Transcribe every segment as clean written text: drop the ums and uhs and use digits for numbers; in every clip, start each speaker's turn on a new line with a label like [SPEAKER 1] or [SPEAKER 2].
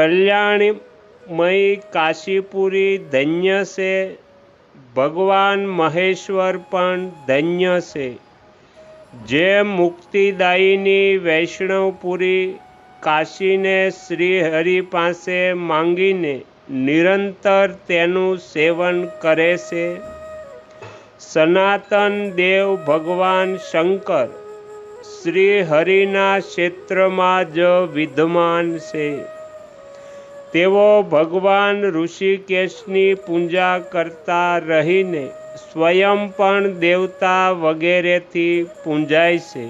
[SPEAKER 1] कल्याणमयी काशीपुरी धन्य से, भगवान महेश्वर पण धन्य से। जे मुक्तिदायीनी वैष्णवपुरी काशीने श्रीहरि पासे मांगीने निरंतर तेनु सेवन करे से। सनातन देव भगवान शंकर श्रीहरिना क्षेत्रमां ज विद्यमान से। तेओ भगवान ऋषिकेशनी पूजा करता रहीने स्वयं पण देवता वगैरेथी पूंजाय छे।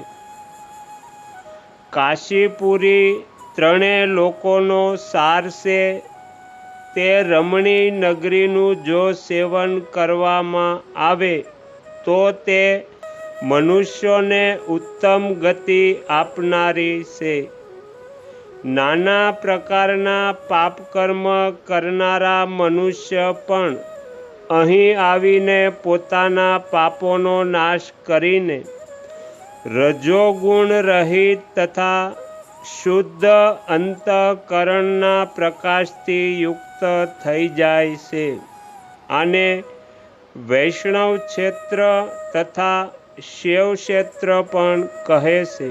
[SPEAKER 1] काशीपुरी त्रणेय लोकोनो सार से। ते रमणी नगरीनुं जो सेवन करवामां आवे तो ते मनुष्योने उत्तम गति आपनारी छे। नाना प्रकारना पापकर्म करनारा मनुष्य पण અહીં આવીને પોતાના પાપોનો નાશ કરીને રજોગુણ રહિત તથા શુદ્ધ અંતઃકરણના પ્રકાશથી યુક્ત થઈ જાય છે। આને વૈષ્ણવ ક્ષેત્ર તથા શૈવ ક્ષેત્ર પણ કહે છે।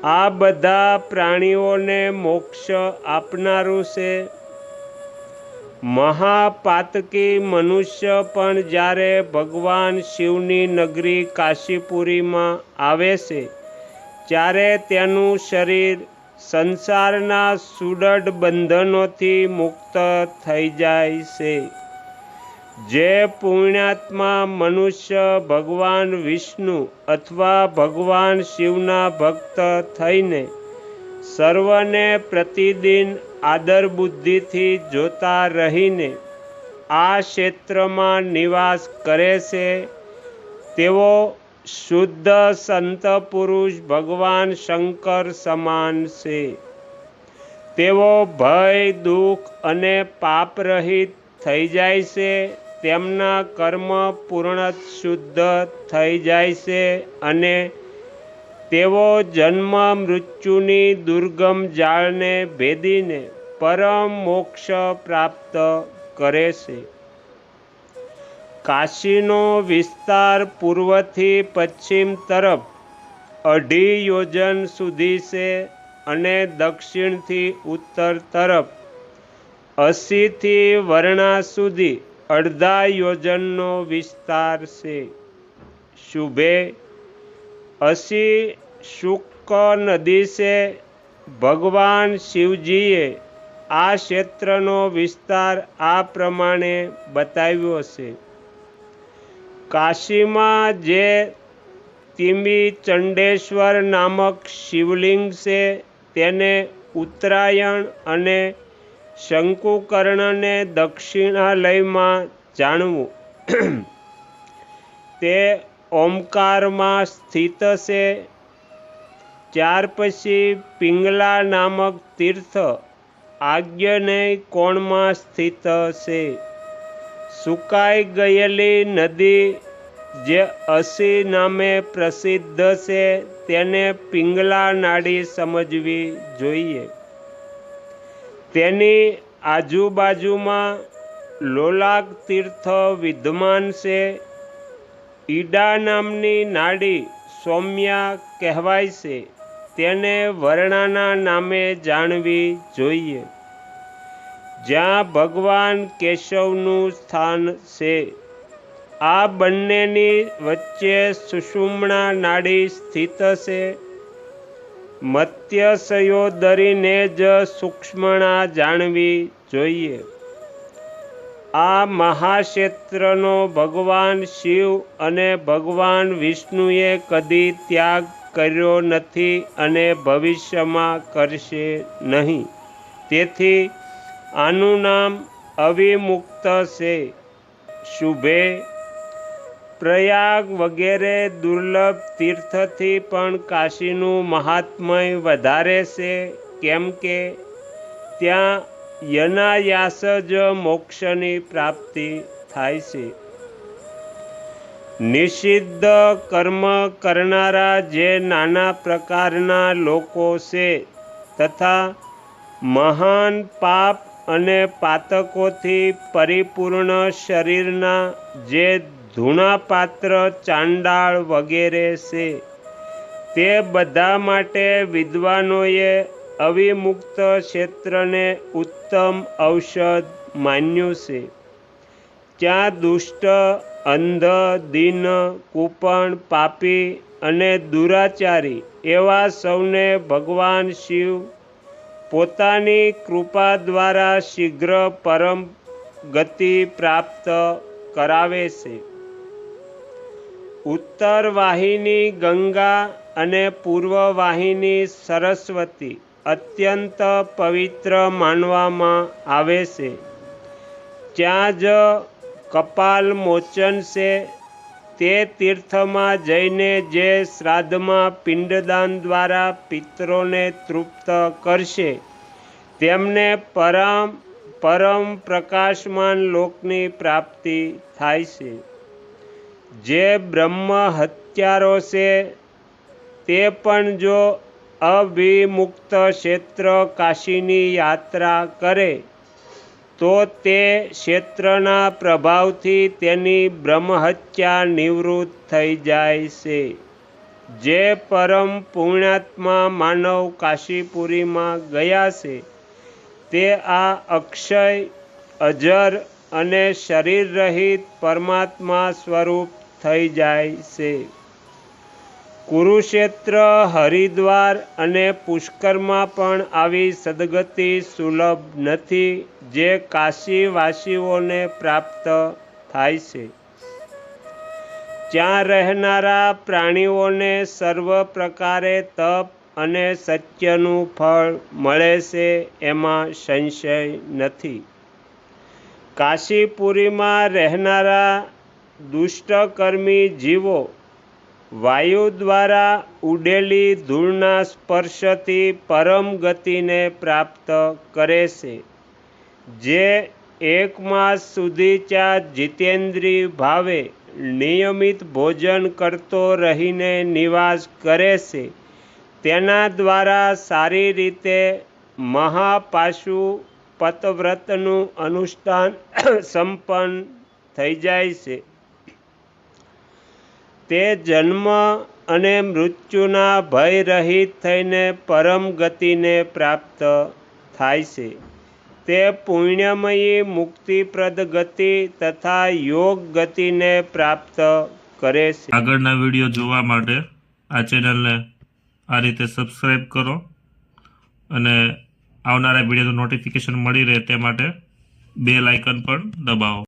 [SPEAKER 1] આ બધા પ્રાણીઓને મોક્ષ આપનારું છે। महापातकी मनुष्य पण जारे भगवान शिवनी नगरी काशीपुरी में आवे से त्यारे तेनु शरीर संसारना सुदृढ़ बंधनोथी मुक्त थई जाय छे। जे पुण्यात्मा मनुष्य भगवान विष्णु अथवा भगवान शिवना भक्त थईने सर्वने प्रतिदिन आदर बुद्धि थी जोता रहीने आ क्षेत्र में निवास करे से तेवो शुद्ध संत पुरुष भगवान शंकर समान से। तेवो भय दुख अने पाप रहित थई जाय से। तेमना कर्म पूर्ण शुद्ध थई जाय से अने तेवो जन्म मृत्युनी दुर्गम जाळने भेदीने परम मोक्ष प्राप्त करे छे। काशीनो विस्तार पूर्वथी पश्चिम तरफ 2.5 योजन सुधी से अने दक्षिणथी उत्तर तरफ 80 थी वर्णा सुधी 1/2 योजननो विस्तार छे। शुभे 80 शुक नदी से भगवान शिवजीए आ क्षेत्रनो विस्तार आ प्रमाणे बताव्यो छे। काशीमां जे तिमी चंडेश्वर नामक शिवलिंग से तेने उत्तरायण अने शंकुकर्णने दक्षिणालयमां जाणवू। ते ओमकार में स्थित से। त्यार पछी पिंगला नामक तीर्थ आग्नेय कोण में स्थित से। सुकाई गयेली नदी जे 80 नामे प्रसिद्ध से तेने पिंगला नाड़ी समजवी जोईए। तेनी आजुबाजू में लोलाक तीर्थ विद्यमान से। ईडा नामनी नाड़ी सौम्या कहवाय से तेने वर्णाना नामे जाणवी जोईए। ज्यां भगवान केशवनु स्थान से। आ बंनेनी वच्चे सुषुम्ना नाड़ी स्थित से। मत्यसयोदरीने ज सूक्ष्मणा जाणवी जोईए। आ महाक्षेत्रनो भगवान शिव अने भगवान विष्णुए कदी त्याग कर्यो नथी अने भविष्यमां करशे नहीं। तेथी आनु नाम अविमुक्त से। शुभे प्रयाग वगैरे दुर्लभ तीर्थथी पण काशीनु महात्मय वधारे से। केम के त्यां यनायास ज मोक्षनी प्राप्ति थाय छे। निषिद्ध कर्म करनारा जे नाना प्रकारना लोको छे तथा મહાન પાપ અને પાતકોથી પરિપૂર્ણ શરીરના જે ધૂણાપાત્ર ચાંડાળ વગેરે છે તે બધા માટે વિદ્વાનોએ અવિમુક્ત ક્ષેત્રને ઉત્તમ ઔષધ માન્યું છે. ત્યાં દુષ્ટ, અંધ, દીન, કૂપણ, પાપી અને દુરાચારી એવા સૌને ભગવાન શિવ પોતાની કૃપા દ્વારા શીઘ્ર પરમ ગતિ પ્રાપ્ત કરાવે છે. ઉત્તર વાહિની ગંગા અને પૂર્વ વાહિની સરસ્વતી અત્યંત પવિત્ર માનવામાં આવે છે. ત્યાં જ કપાલ મોચન છે. તે તીર્થમાં જઈને જે શ્રાદ્ધમાં પિંડદાન દ્વારા પિતરોને તૃપ્ત કરશે તેમને પરમ પ્રકાશમાન લોકની પ્રાપ્તિ થાય છે. જે બ્રહ્મ હત્યારો છે તે પણ જો અવિમુક્ત ક્ષેત્ર કાશીની યાત્રા કરે તો તે ક્ષેત્રના પ્રભાવથી તેની બ્રહ્મહત્યા નિવૃત્ત થઈ જાય છે. જે પરમ પુણ્યાત્મા માનવ કાશીપુરીમાં ગયા છે તે આ અક્ષય, અજર અને શરીર રહિત પરમાત્મા સ્વરૂપ થઈ જાય છે. કુરુક્ષેત્ર, હરિદ્વાર અને પુષ્કરમાં પણ આવી સદગતિ સુલભ નથી જે કાશીવાસીઓને પ્રાપ્ત થાય છે. ત્યાં રહેનારા પ્રાણીઓને સર્વ પ્રકારે તપ અને સત્યનું ફળ મળે છે એમાં સંશય નથી. કાશીપુરીમાં રહેનારા દુષ્ટકર્મી જીવો વાયુ દ્વારા ઉડેલી ધૂળના સ્પર્શથી પરમ ગતિને પ્રાપ્ત કરે છે. જે 1 માસ સુધી જીતેન્દ્રિય ભાવે નિયમિત ભોજન કરતો રહીને નિવાસ કરે છે તેના દ્વારા સારી રીતે મહાપાશુપતવ્રતનું અનુષ્ઠાન સંપન્ન થઈ જાય છે. તે જન્મ અને મૃત્યુના ભય રહિત થઈને પરમ ગતિને પ્રાપ્ત થાય છે. તે પુણ્યમયી મુક્તિપ્રદ ગતિ તથા યોગ ગતિને પ્રાપ્ત કરે છે.
[SPEAKER 2] આગળના વિડીયો જોવા માટે આ ચેનલને આ રીતે સબસ્ક્રાઈબ કરો અને આવનારા વિડીયોનું નોટિફિકેશન મળી રહે તે માટે બેલ આઇકન પણ દબાવો.